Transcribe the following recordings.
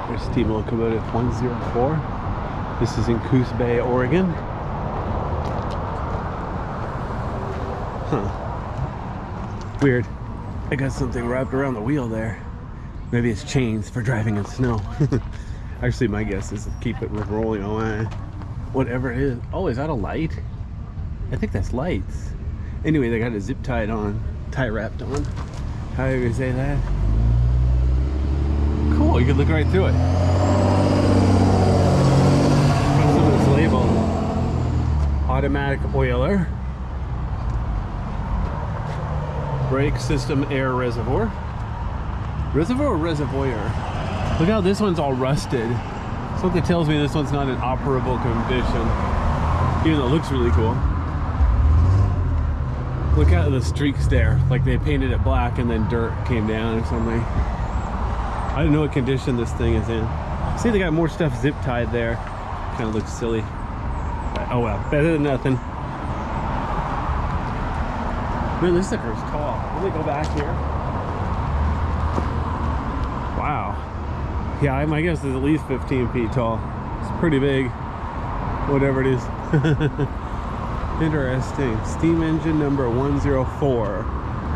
There's steam locomotive 104. This is in Coos Bay, Oregon. Huh. Weird. I got something wrapped around the wheel there. Maybe it's chains for driving in snow. Actually, my guess is to keep it rolling away. Whatever it is. Oh, is that a light? I think that's lights. Anyway, they got it zip tied on, tie wrapped on. However you say that. Cool, you can look right through it. Some of this label. Automatic oiler. Brake system air reservoir. Reservoir or reservoir? Look how this one's all rusted. Something tells me this one's not in operable condition. Even though it looks really cool. Look at the streaks there. Like they painted it black and then dirt came down or something. I don't know what condition this thing is in. See, they got more stuff zip tied there. Kind of looks silly. But, oh well, better than nothing. Man, this sucker's tall. Let me go back here. Wow. Yeah, my guess is at least 15 feet tall. It's pretty big. Whatever it is. Interesting. Steam engine number 104.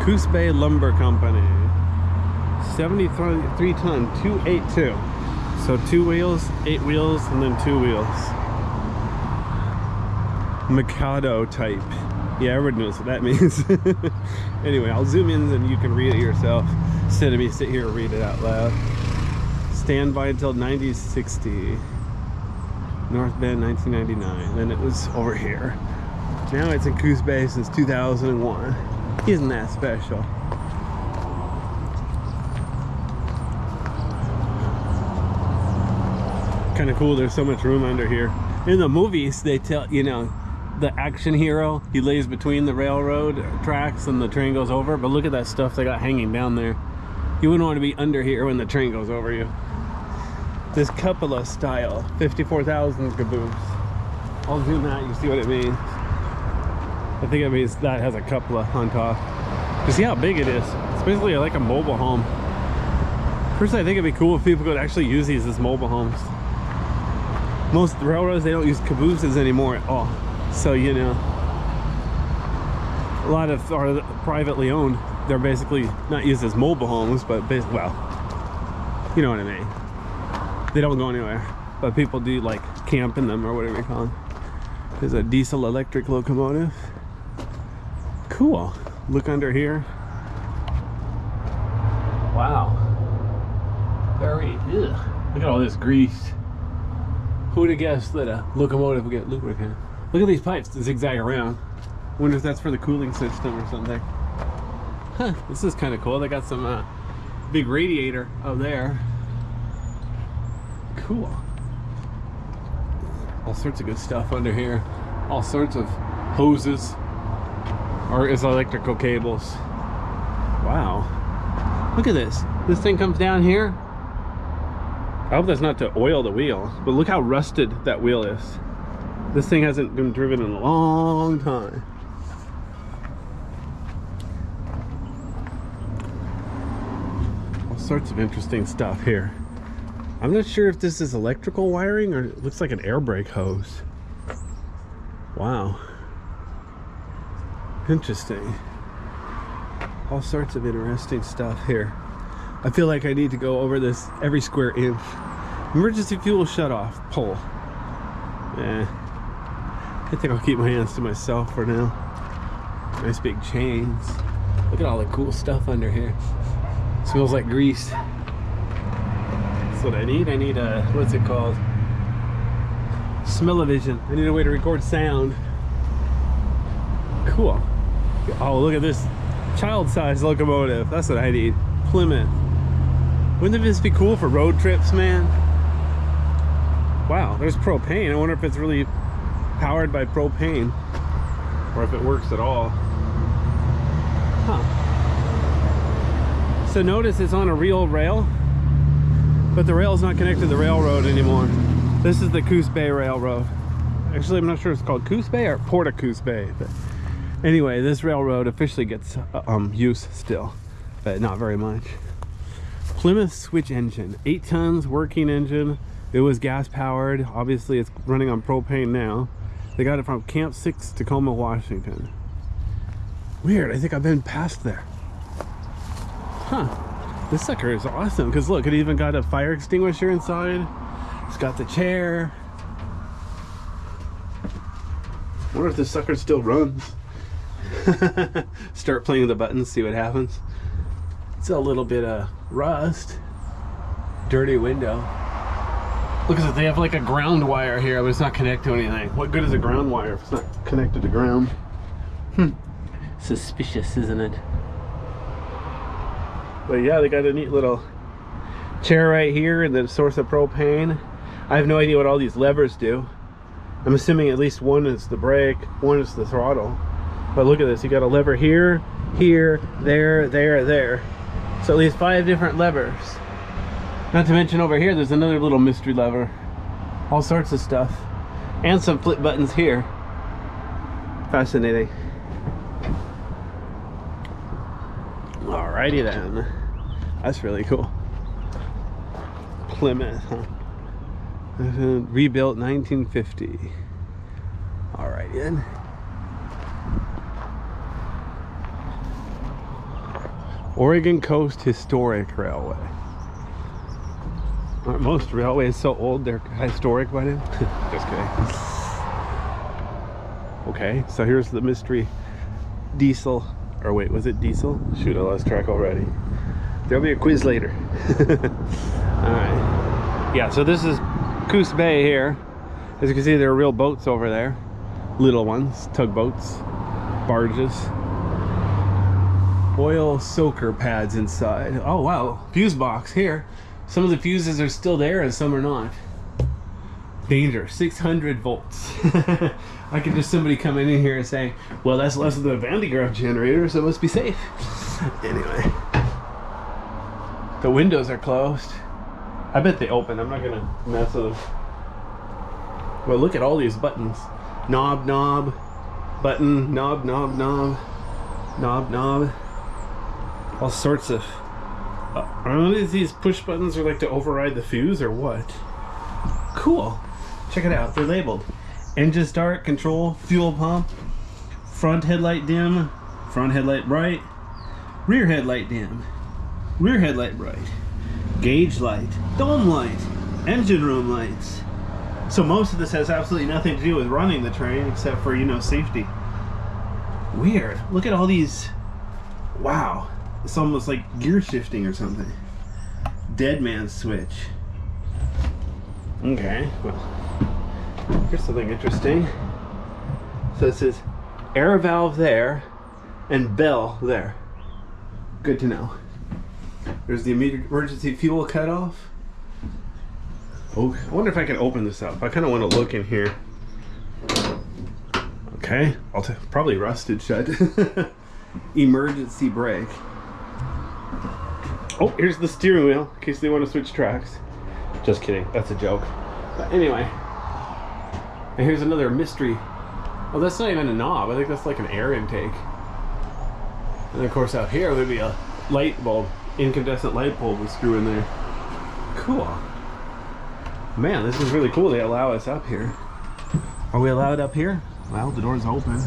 Coos Bay Lumber Company. 73 ton, 282. So 2 wheels, 8 wheels, and then 2 wheels. Mikado type. Yeah, everyone knows what that means. Anyway, I'll zoom in and you can read it yourself instead of me sit here and read it out loud. Standby until 9060. North Bend 1999. Then it was over here. Now it's in Coos Bay since 2001. Isn't that special? Kind of cool. There's so much room under here. In the movies, they tell, you know, the action hero, he lays between the railroad tracks and the train goes over. But look at that stuff they got hanging down there. You wouldn't want to be under here when the train goes over you. This cupola style, 54,000 caboose. I'll zoom out, you see what it means. I think it means that has a cupola on top. You see how big it is? It's basically like a mobile home. Personally, I think it'd be cool if people could actually use these as mobile homes. Most railroads, they don't use cabooses anymore at all. So, you know, a lot of are privately owned. They're basically not used as mobile homes, but well, you know what I mean. They don't go anywhere, but people do like camp in them or whatever you call them. There's a diesel electric locomotive. Cool. Look under here. Wow. Very, ugh. Look at all this grease. Who would have guessed that a locomotive would get lubricant? Look at these pipes that zigzag around. Wonder if that's for the cooling system or something. Huh, this is kind of cool. They got some big radiator up there. Cool. All sorts of good stuff under here. All sorts of hoses. Or it's electrical cables. Wow. Look at this. This thing comes down here. I hope that's not to oil the wheel, but look how rusted that wheel is. This thing hasn't been driven in a long time. All sorts of interesting stuff here. I'm not sure if this is electrical wiring or it looks like an air brake hose. Wow. Interesting. All sorts of interesting stuff here. I feel like I need to go over this every square inch. Emergency fuel shutoff pole. Yeah. I think I'll keep my hands to myself for now. Nice big chains. Look at all the cool stuff under here. Smells like grease. That's what I need. I need a, what's it called? Smell-o-vision. I need a way to record sound. Cool. Oh, look at this child-sized locomotive. That's what I need. Plymouth. Wouldn't this be cool for road trips, man? Wow, there's propane. I wonder if it's really powered by propane or if it works at all. Huh. So notice it's on a real rail, but the rail is not connected to the railroad anymore. This is the Coos Bay Railroad. Actually, I'm not sure if it's called Coos Bay or Port of Coos Bay, but anyway, this railroad officially gets use still, but not very much. Plymouth switch engine, 8 tons, working engine. It was gas powered. Obviously it's running on propane now. They got it from Camp 6, Tacoma, Washington. Weird, I think I've been past there. Huh, this sucker is awesome, because look, it even got a fire extinguisher inside. It's got the chair. I wonder if this sucker still runs. Start playing with the buttons, see what happens. It's a little bit of rust. Dirty window. Look at it, they have like a ground wire here, but it's not connected to anything. What good is a ground wire if it's not connected to ground? Suspicious, isn't it? But yeah, they got a neat little chair right here and the source of propane. I have no idea what all these levers do. I'm assuming at least one is the brake, one is the throttle. But look at this, you got a lever here, here, there, there. So at least 5 different levers. Not to mention over here, there's another little mystery lever. All sorts of stuff. And some flip buttons here. Fascinating. Alrighty then. That's really cool. Plymouth, huh? Rebuilt 1950. Alright then. Oregon Coast Historic Railway. Aren't most railways so old they're historic by now? Just kidding. Okay, so here's the mystery diesel. Or wait, was it diesel? Shoot, I lost track already. There'll be a quiz later. Alright. Yeah, so this is Coos Bay here. As you can see, there are real boats over there. Little ones, tugboats, barges. Oil soaker pads inside. Oh wow, fuse box here. Some of the fuses are still there and some are not. Danger, 600 volts. I could just somebody come in here and say, well, that's less than a Van de Graaff generator, so it must be safe. Anyway. The windows are closed. I bet they open. I'm not gonna mess with them. Well, look at all these buttons. Knob, knob, button, knob, knob, knob, knob, knob. All sorts of... I don't know if these push buttons are like to override the fuse or what. Cool. Check it out. They're labeled. Engine start, control, fuel pump, front headlight dim, front headlight bright, rear headlight dim, rear headlight bright, gauge light, dome light, engine room lights. So most of this has absolutely nothing to do with running the train except for, you know, safety. Weird. Look at all these. Wow. It's almost like gear shifting or something. Dead man switch. Okay, well, here's something interesting. So it says air valve there and bell there. Good to know. There's the emergency fuel cutoff. Oh, I wonder if I can open this up. I kind of want to look in here. Okay, probably rusted shut. Emergency brake. Oh, here's the steering wheel in case they want to switch tracks. Just kidding, that's a joke. But anyway, and here's another mystery. Oh, that's not even a knob. I think that's like an air intake. And of course out here there'd be a light bulb, incandescent light bulb we screw in there. Cool. Man, this is really cool. They allow us up here. Are we allowed up here? Well, the door's open.